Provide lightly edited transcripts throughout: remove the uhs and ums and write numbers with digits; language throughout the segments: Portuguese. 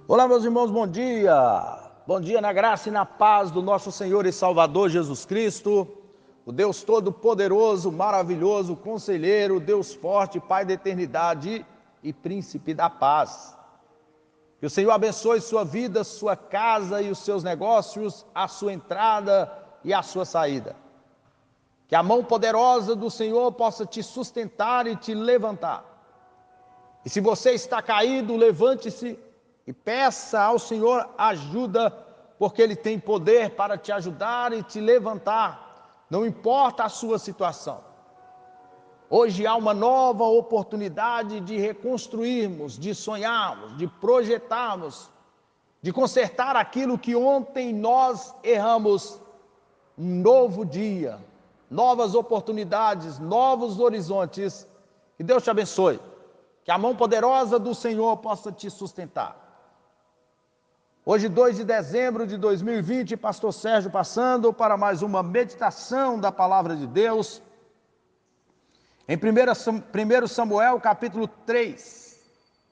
Olá, meus irmãos, bom dia! Bom dia na graça e na paz do nosso Senhor e Salvador Jesus Cristo, o Deus Todo-Poderoso, maravilhoso, Conselheiro, Deus Forte, Pai da Eternidade e Príncipe da Paz. Que o Senhor abençoe sua vida, sua casa e os seus negócios, a sua entrada e a sua saída. Que a mão poderosa do Senhor possa te sustentar e te levantar. E se você está caído, levante-se e peça ao Senhor ajuda, porque Ele tem poder para te ajudar e te levantar, não importa a sua situação. Hoje há uma nova oportunidade de reconstruirmos, de sonharmos, de projetarmos, de consertar aquilo que ontem nós erramos. Um novo dia, novas oportunidades, novos horizontes. Que Deus te abençoe, que a mão poderosa do Senhor possa te sustentar. Hoje, 2 de dezembro de 2020, pastor Sérgio passando para mais uma meditação da palavra de Deus. Em 1 Samuel, capítulo 3,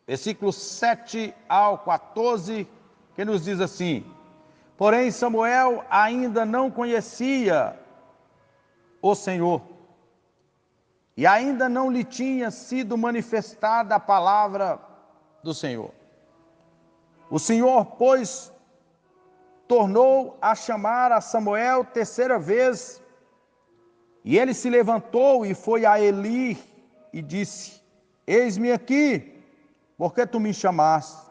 versículos 7 ao 14, que nos diz assim: Porém, Samuel ainda não conhecia o Senhor, e ainda não lhe tinha sido manifestada a palavra do Senhor. O Senhor, pois, tornou a chamar a Samuel terceira vez, e ele se levantou e foi a Eli e disse: Eis-me aqui, porque tu me chamaste?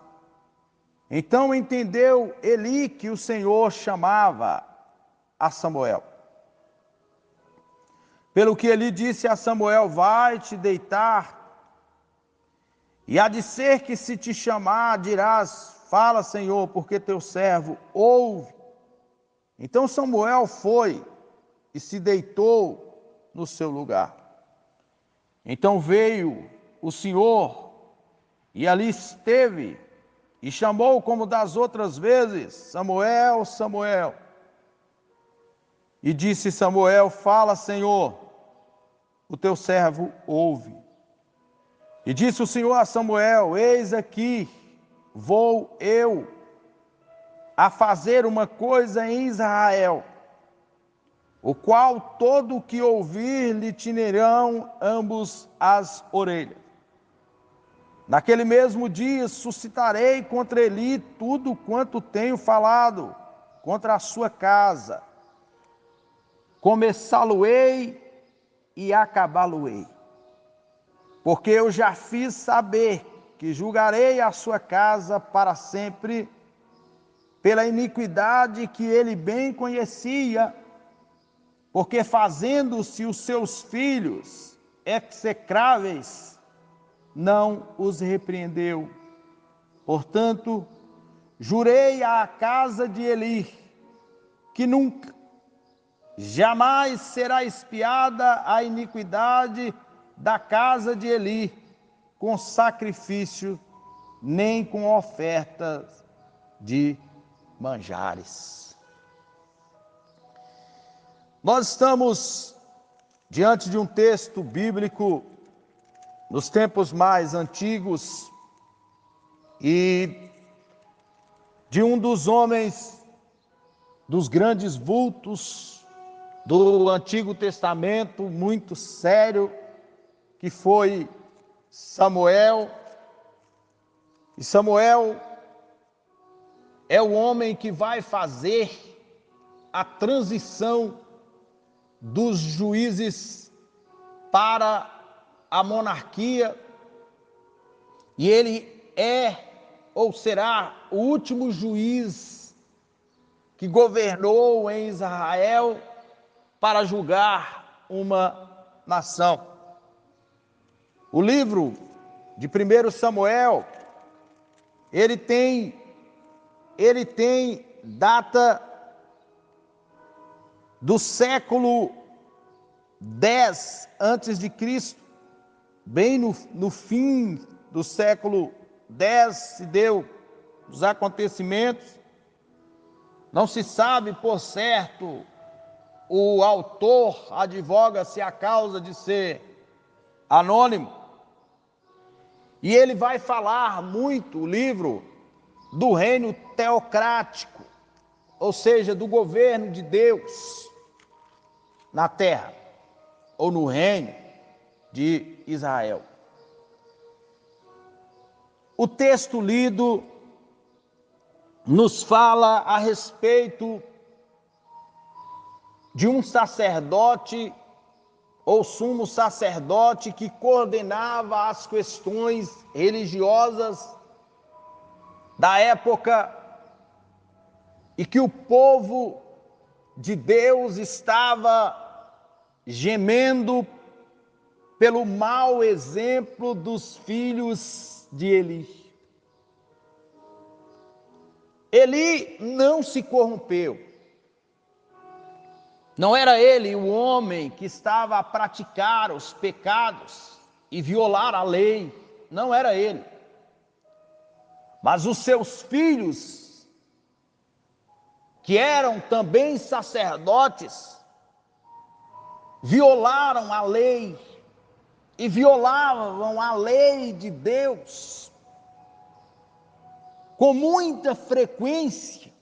Então entendeu Eli que o Senhor chamava a Samuel. Pelo que Eli disse a Samuel: Vai te deitar, e há de ser que se te chamar, dirás: Fala, Senhor, porque teu servo ouve. Então Samuel foi e se deitou no seu lugar. Então veio o Senhor e ali esteve e chamou como das outras vezes: Samuel, Samuel. E disse Samuel: Fala, Senhor, o teu servo ouve. E disse o Senhor a Samuel: Eis aqui, vou eu a fazer uma coisa em Israel, o qual todo o que ouvir lhe tinirão ambos as orelhas. Naquele mesmo dia suscitarei contra Eli tudo quanto tenho falado contra a sua casa. Começá-lo-ei e acabá-lo-ei. Porque eu já fiz saber que julgarei a sua casa para sempre, pela iniquidade que ele bem conhecia, porque fazendo-se os seus filhos execráveis, não os repreendeu. Portanto, jurei à casa de Eli, que nunca, jamais será expiada a iniquidade da casa de Eli, com sacrifício, nem com ofertas de manjares. Nós estamos diante de um texto bíblico nos tempos mais antigos e de um dos homens, dos grandes vultos do Antigo Testamento, muito sério, que foi Samuel. E Samuel é o homem que vai fazer a transição dos juízes para a monarquia, e ele é ou será o último juiz que governou em Israel para julgar uma nação. O livro de 1 Samuel, ele tem data do século 10 antes de Cristo, bem no fim do século 10 se deu os acontecimentos. Não se sabe por certo, o autor advoga-se a causa de ser anônimo. E ele vai falar muito, o livro do reino teocrático, ou seja, do governo de Deus na terra, ou no reino de Israel. O texto lido nos fala a respeito de um sacerdote ou sumo sacerdote que coordenava as questões religiosas da época e que o povo de Deus estava gemendo pelo mau exemplo dos filhos de Eli. Eli não se corrompeu. Não era ele o homem que estava a praticar os pecados e violar a lei. Não era ele. Mas os seus filhos, que eram também sacerdotes, violaram a lei e violavam a lei de Deus com muita frequência.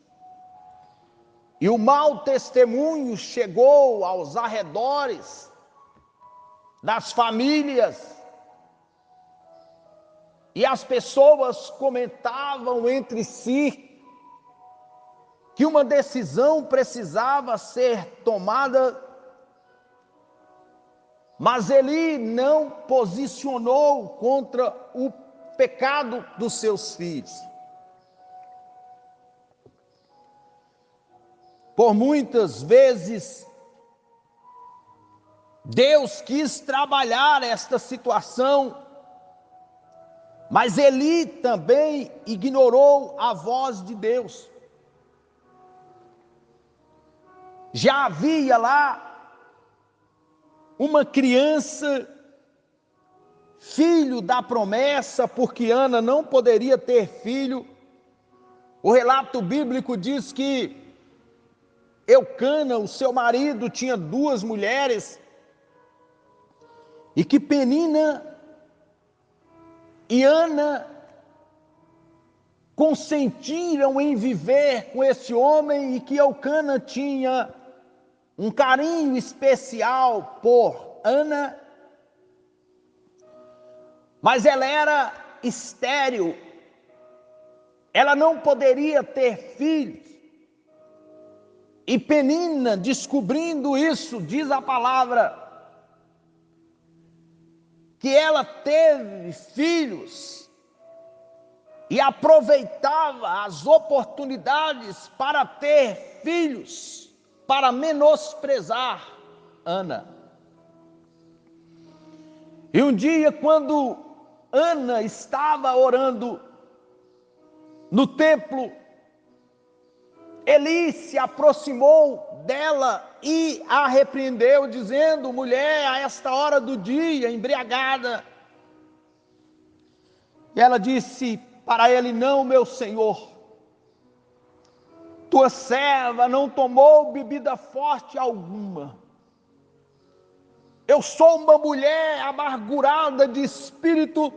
E o mau testemunho chegou aos arredores das famílias, e as pessoas comentavam entre si que uma decisão precisava ser tomada, mas Eli não posicionou contra o pecado dos seus filhos. Por muitas vezes, Deus quis trabalhar esta situação, mas Eli também ignorou a voz de Deus. Já havia lá uma criança, filho da promessa, porque Ana não poderia ter filho. O relato bíblico diz que Eucana, o seu marido, tinha 2 mulheres, e que Penina e Ana consentiram em viver com esse homem, e que Eucana tinha um carinho especial por Ana, mas ela era estéril, ela não poderia ter filhos. E Penina, descobrindo isso, diz a palavra, que ela teve filhos e aproveitava as oportunidades para ter filhos, para menosprezar Ana. E um dia, quando Ana estava orando no templo, Eli se aproximou dela e a repreendeu, dizendo: mulher, a esta hora do dia, embriagada. E ela disse para ele: não, meu senhor, tua serva não tomou bebida forte alguma. Eu sou uma mulher amargurada de espírito,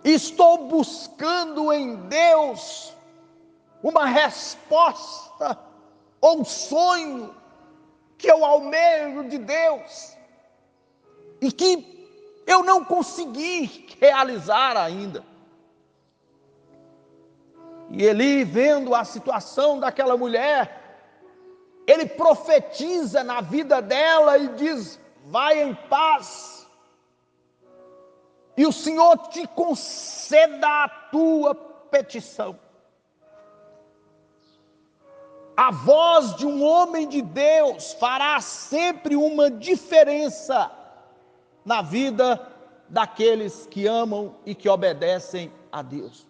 e estou buscando em Deus uma resposta ou um sonho que eu almejo de Deus e que eu não consegui realizar ainda. E Eli, vendo a situação daquela mulher, ele profetiza na vida dela e diz: vai em paz, e o Senhor te conceda a tua petição. A voz de um homem de Deus fará sempre uma diferença na vida daqueles que amam e que obedecem a Deus.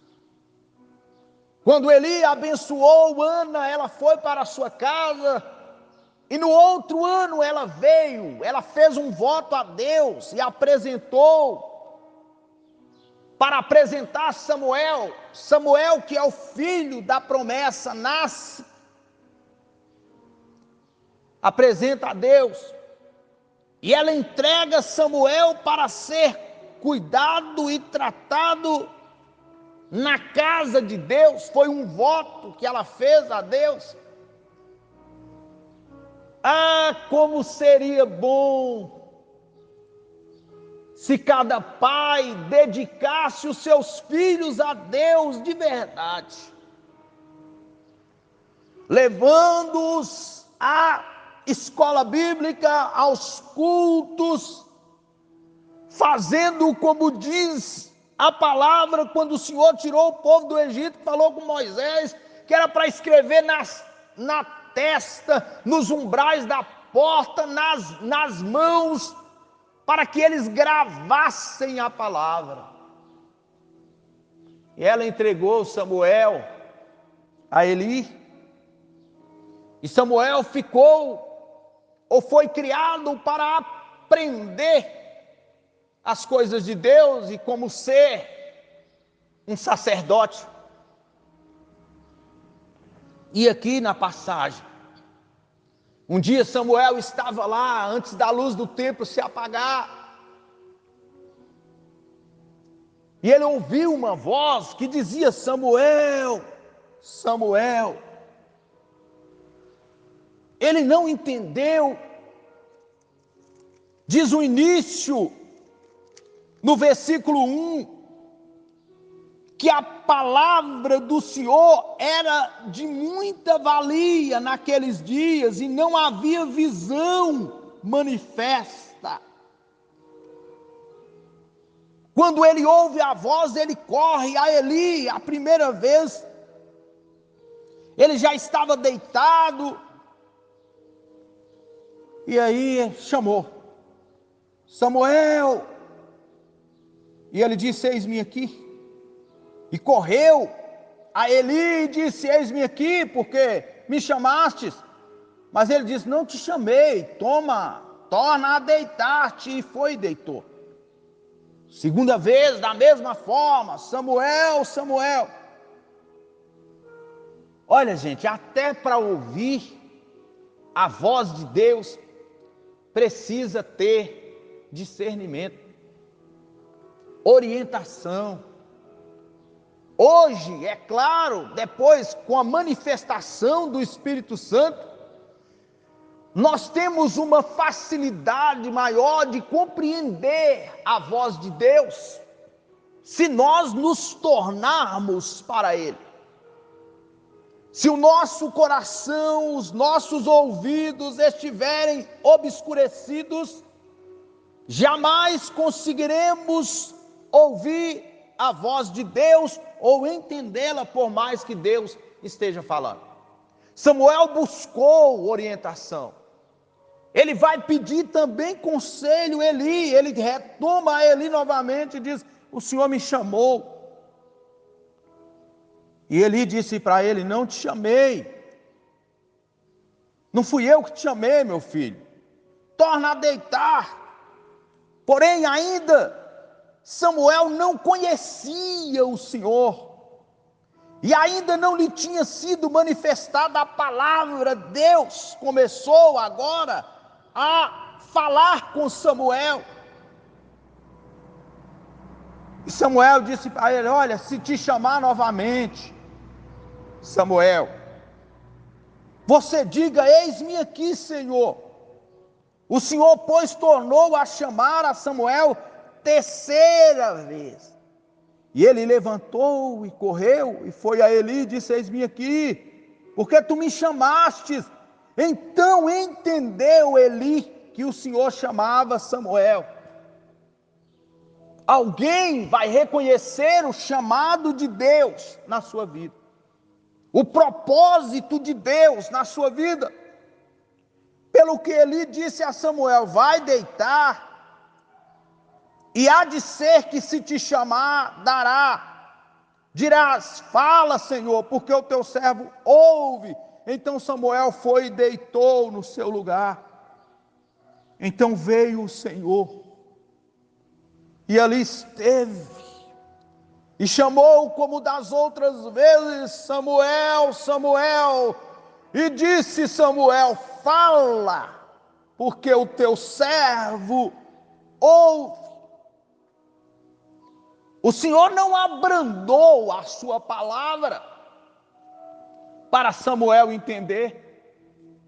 Quando Eli abençoou Ana, ela foi para a sua casa, e no outro ano ela veio, ela fez um voto a Deus e apresentou, para apresentar Samuel. Samuel, que é o filho da promessa, nasce, apresenta a Deus, e ela entrega Samuel para ser cuidado e tratado na casa de Deus, foi um voto que ela fez a Deus. Ah, como seria bom se cada pai dedicasse os seus filhos a Deus de verdade, levando-os à escola bíblica, aos cultos, fazendo como diz a palavra, quando o Senhor tirou o povo do Egito, falou com Moisés, que era para escrever na testa, nos umbrais da porta, nas mãos, para que eles gravassem a palavra. E ela entregou Samuel a Eli, e Samuel foi criado para aprender as coisas de Deus e como ser um sacerdote. E aqui na passagem, um dia Samuel estava lá antes da luz do templo se apagar, e ele ouviu uma voz que dizia: Samuel, Samuel. Ele não entendeu. Diz o início, no versículo 1, que a palavra do Senhor era de muita valia naqueles dias e não havia visão manifesta. Quando ele ouve a voz, ele corre a Eli. A primeira vez, ele já estava deitado, e aí chamou: Samuel. E ele disse: eis-me aqui. E correu a Eli e disse: eis-me aqui, porque me chamastes. Mas ele disse: não te chamei, torna a deitar-te. E foi e deitou. Segunda vez, da mesma forma: Samuel, Samuel. Olha, gente, até para ouvir a voz de Deus, precisa ter discernimento, orientação. Hoje, é claro, depois com a manifestação do Espírito Santo, nós temos uma facilidade maior de compreender a voz de Deus, se nós nos tornarmos para Ele. Se o nosso coração, os nossos ouvidos estiverem obscurecidos, jamais conseguiremos ouvir a voz de Deus ou entendê-la, por mais que Deus esteja falando. Samuel buscou orientação. Ele vai pedir também conselho a Eli. Ele retoma a Eli novamente e diz: o Senhor me chamou. E Eli disse para ele: não te chamei. Não fui eu que te chamei, meu filho. Torna a deitar. Porém, ainda Samuel não conhecia o Senhor. E ainda não lhe tinha sido manifestada a palavra. Deus começou agora a falar com Samuel. E Samuel disse para ele: olha, se te chamar novamente, Samuel, você diga: eis-me aqui, Senhor. O Senhor, pois, tornou a chamar a Samuel terceira vez. E ele levantou e correu e foi a Eli e disse: eis-me aqui, porque tu me chamastes. Então entendeu Eli que o Senhor chamava Samuel. Alguém vai reconhecer o chamado de Deus na sua vida, o propósito de Deus na sua vida. Pelo que Eli disse a Samuel: vai deitar, e há de ser que se te chamar, dirás: fala, Senhor, porque o teu servo ouve. Então Samuel foi e deitou no seu lugar. Então veio o Senhor, e ali esteve, e chamou como das outras vezes: Samuel, Samuel. E disse Samuel: fala, porque o teu servo ouve. O Senhor não abrandou a sua palavra para Samuel entender.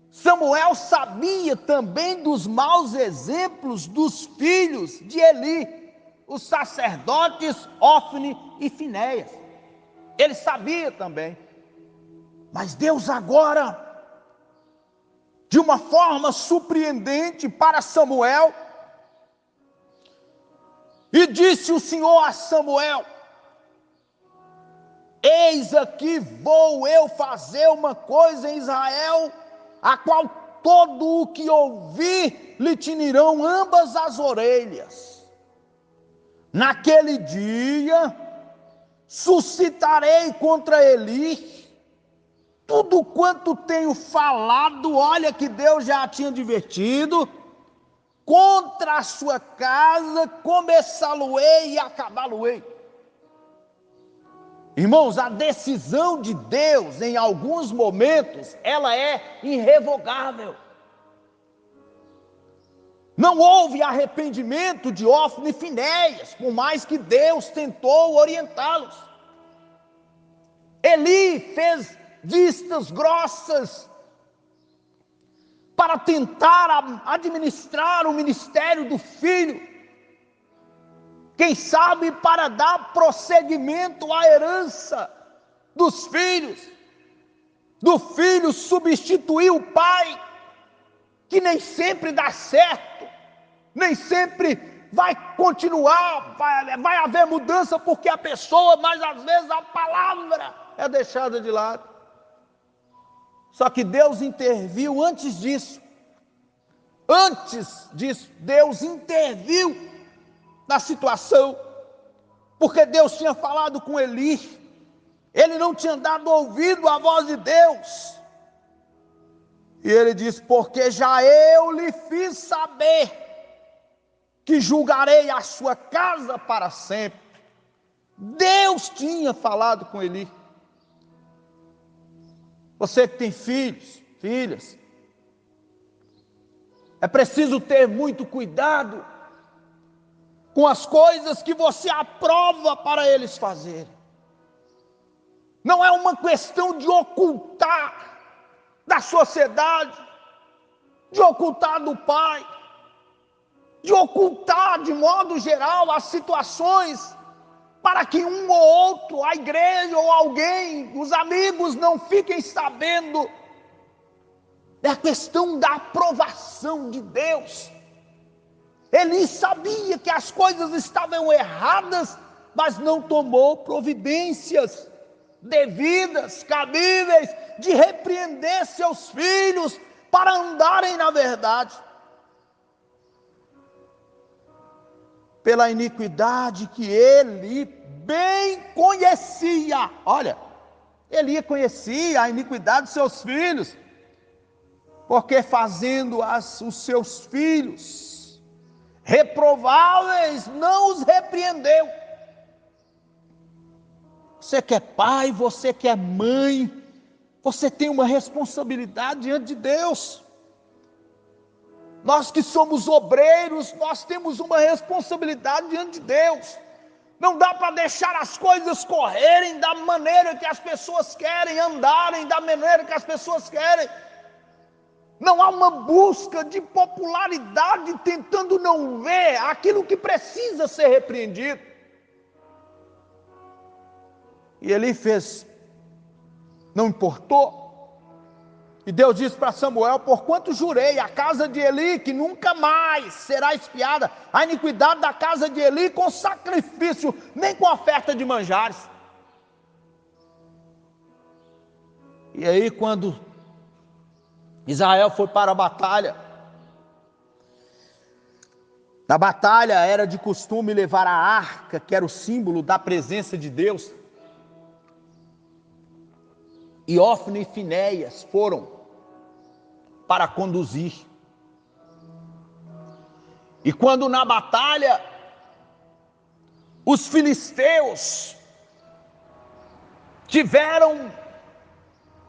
Samuel sabia também dos maus exemplos dos filhos de Eli, os sacerdotes Ofni e Finéias. Ele sabia também. Mas Deus agora, de uma forma surpreendente para Samuel, e disse o Senhor a Samuel: eis aqui vou eu fazer uma coisa em Israel, a qual todo o que ouvir lhe tinirão ambas as orelhas. Naquele dia suscitarei contra Eli tudo quanto tenho falado, olha que Deus já tinha advertido, contra a sua casa, começá-lo-ei e acabá-lo-ei. Irmãos, a decisão de Deus, em alguns momentos, ela é irrevogável. Não houve arrependimento de Ofni e Finéias, por mais que Deus tentou orientá-los. Eli fez vistas grossas para tentar administrar o ministério do filho, quem sabe para dar prosseguimento à herança dos filhos, do filho substituir o pai, que nem sempre dá certo, nem sempre vai continuar, vai haver mudança porque a pessoa, mas às vezes a palavra é deixada de lado. Só que Deus interviu antes disso. Antes disso, Deus interviu na situação, porque Deus tinha falado com Eli, ele não tinha dado ouvido à voz de Deus, e ele diz: porque já eu lhe fiz saber que julgarei a sua casa para sempre. Deus tinha falado com Eli. Você que tem filhos, filhas, é preciso ter muito cuidado com as coisas que você aprova para eles fazerem. Não é uma questão de ocultar da sociedade, de ocultar do pai, de ocultar de modo geral as situações, para que um ou outro, a igreja ou alguém, os amigos não fiquem sabendo. É a questão da aprovação de Deus. Ele sabia que as coisas estavam erradas, mas não tomou providências devidas, cabíveis, de repreender seus filhos para andarem na verdade. Pela iniquidade que ele bem conhecia. Olha, ele conhecia a iniquidade de seus filhos, porque fazendo-as os seus filhos reprováveis, não os repreendeu. Você que é pai, você que é mãe, você tem uma responsabilidade diante de Deus. Nós que somos obreiros, nós temos uma responsabilidade diante de Deus. Não dá para deixar as coisas correrem da maneira que as pessoas querem, andarem da maneira que as pessoas querem. Não há uma busca de popularidade tentando não ver aquilo que precisa ser repreendido. E ele fez, não importou. E Deus disse para Samuel: porquanto jurei a casa de Eli que nunca mais será expiada a iniquidade da casa de Eli com sacrifício, nem com oferta de manjares. E aí, quando Israel foi para a batalha, na batalha era de costume levar a arca, que era o símbolo da presença de Deus. E Ofni e Finéias foram para conduzir. E quando na batalha os filisteus tiveram,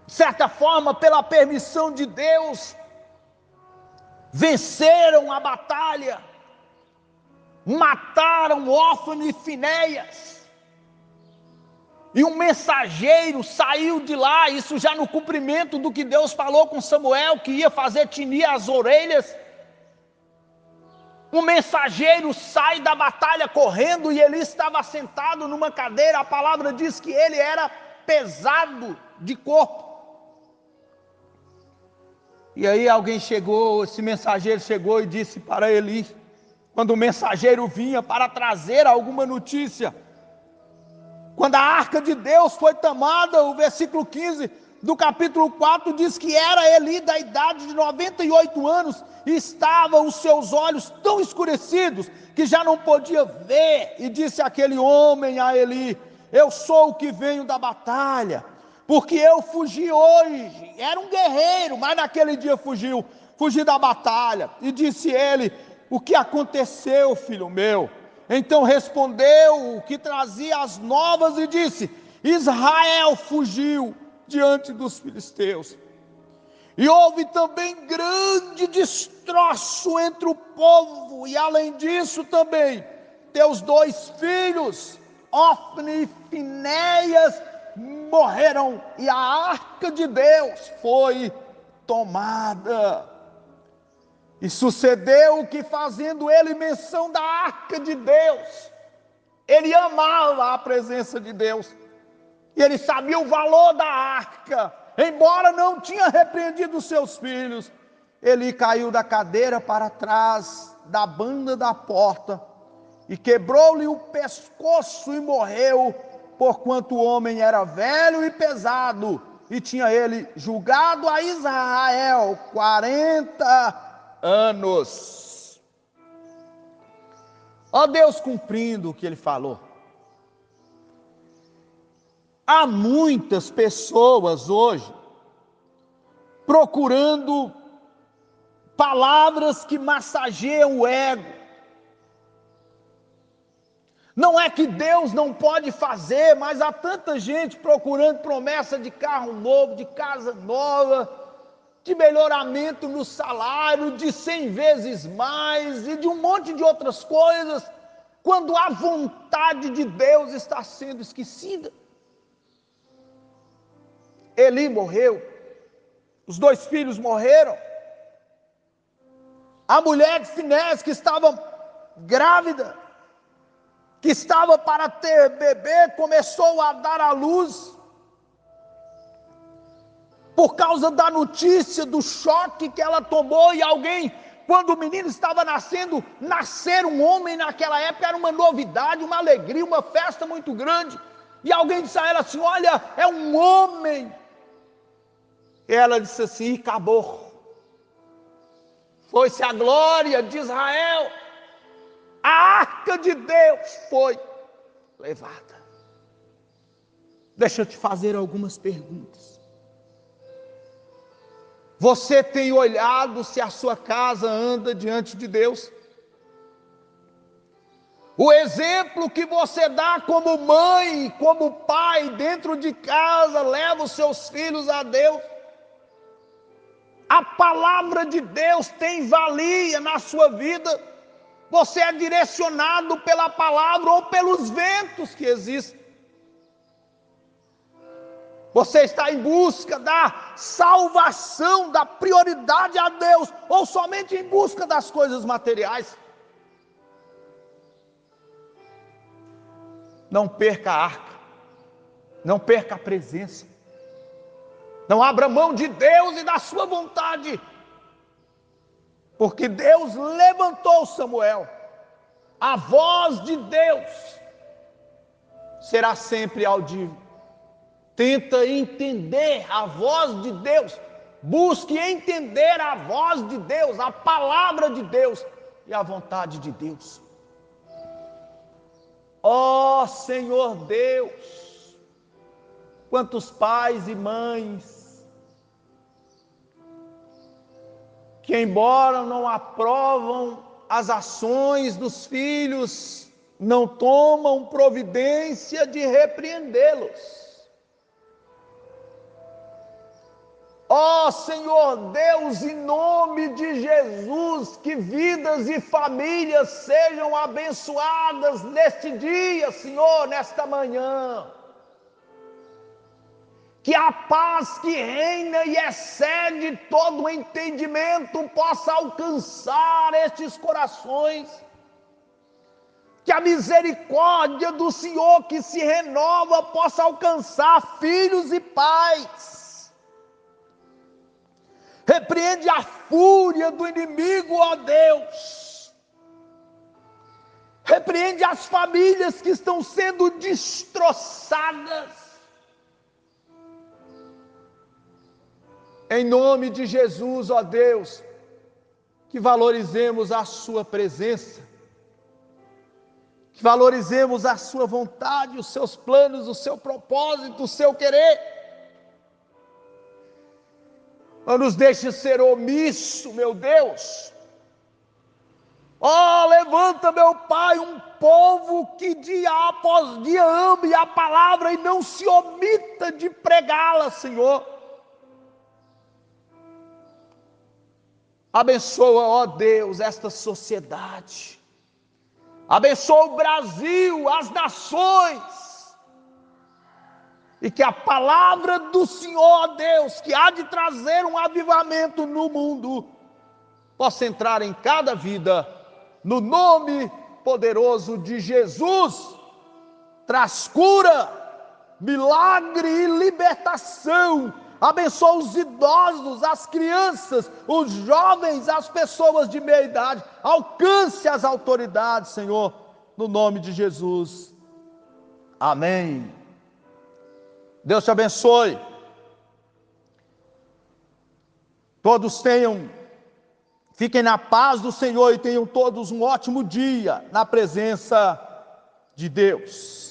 de certa forma, pela permissão de Deus, venceram a batalha, mataram Ofni e Finéias, E um mensageiro saiu de lá, isso já no cumprimento do que Deus falou com Samuel, que ia fazer tinir as orelhas. Um mensageiro sai da batalha correndo e ele estava sentado numa cadeira. A palavra diz que ele era pesado de corpo. E aí alguém chegou, esse mensageiro chegou e disse para Eli, quando o mensageiro vinha para trazer alguma notícia, quando a arca de Deus foi tomada, o versículo 15 do capítulo 4 diz que era Eli da idade de 98 anos, e estavam os seus olhos tão escurecidos, que já não podia ver, e disse aquele homem a Eli, eu sou o que venho da batalha, porque eu fugi hoje, era um guerreiro, mas naquele dia fugi da batalha, e disse ele, o que aconteceu, filho meu? Então respondeu o que trazia as novas e disse, Israel fugiu diante dos filisteus, e houve também grande destroço entre o povo, e além disso também, teus 2 filhos, Ofni e Finéias, morreram, e a arca de Deus foi tomada. E sucedeu que, fazendo ele menção da arca de Deus, ele amava a presença de Deus, e ele sabia o valor da arca, embora não tinha repreendido os seus filhos, ele caiu da cadeira para trás da banda da porta, e quebrou-lhe o pescoço e morreu, porquanto o homem era velho e pesado, e tinha ele julgado a Israel 40 anos. Ó Deus cumprindo o que ele falou. Há muitas pessoas hoje procurando palavras que massageiam o ego. Não é que Deus não pode fazer, mas há tanta gente procurando promessa de carro novo, de casa nova, de melhoramento no salário, de 100 vezes mais e de um monte de outras coisas, quando a vontade de Deus está sendo esquecida. Eli morreu, os 2 filhos morreram, a mulher de Finéias que estava grávida, que estava para ter bebê, começou a dar à luz, por causa da notícia, do choque que ela tomou, e alguém, quando o menino estava nascendo, nascer um homem naquela época era uma novidade, uma alegria, uma festa muito grande, e alguém disse a ela assim, olha, é um homem, e ela disse assim, acabou, foi-se a glória de Israel, a arca de Deus foi levada. Deixa eu te fazer algumas perguntas. Você tem olhado se a sua casa anda diante de Deus? O exemplo que você dá como mãe, como pai, dentro de casa, leva os seus filhos a Deus? A palavra de Deus tem valia na sua vida? Você é direcionado pela palavra ou pelos ventos que existem? Você está em busca da salvação, da prioridade a Deus, ou somente em busca das coisas materiais? Não perca a arca, não perca a presença, não abra mão de Deus e da sua vontade, porque Deus levantou Samuel, a voz de Deus será sempre audível. Tenta entender a voz de Deus, busque entender a voz de Deus, a palavra de Deus e a vontade de Deus. Ó Senhor Deus, quantos pais e mães que, embora não aprovam as ações dos filhos, não tomam providência de repreendê-los. Ó Senhor Deus, em nome de Jesus, que vidas e famílias sejam abençoadas neste dia, Senhor, nesta manhã. que a paz que reina e excede todo o entendimento possa alcançar estes corações, que a misericórdia do Senhor que se renova possa alcançar filhos e pais. Repreende a fúria do inimigo, ó Deus. Repreende as famílias que estão sendo destroçadas. Em nome de Jesus, ó Deus, que valorizemos a sua presença, que valorizemos a sua vontade, os seus planos, o seu propósito, o seu querer. Não nos deixe ser omisso, meu Deus. Oh, levanta, meu Pai, um povo que dia após dia ame a palavra e não se omita de pregá-la, Senhor. Abençoa, ó Deus, esta sociedade. Abençoa o Brasil, as nações. E que a palavra do Senhor, ó Deus, que há de trazer um avivamento no mundo, possa entrar em cada vida, no nome poderoso de Jesus. Traz cura, milagre e libertação. Abençoa os idosos, as crianças, os jovens, as pessoas de meia idade. Alcance as autoridades, Senhor, no nome de Jesus. Amém. Deus te abençoe. Todos fiquem na paz do Senhor e tenham todos um ótimo dia na presença de Deus.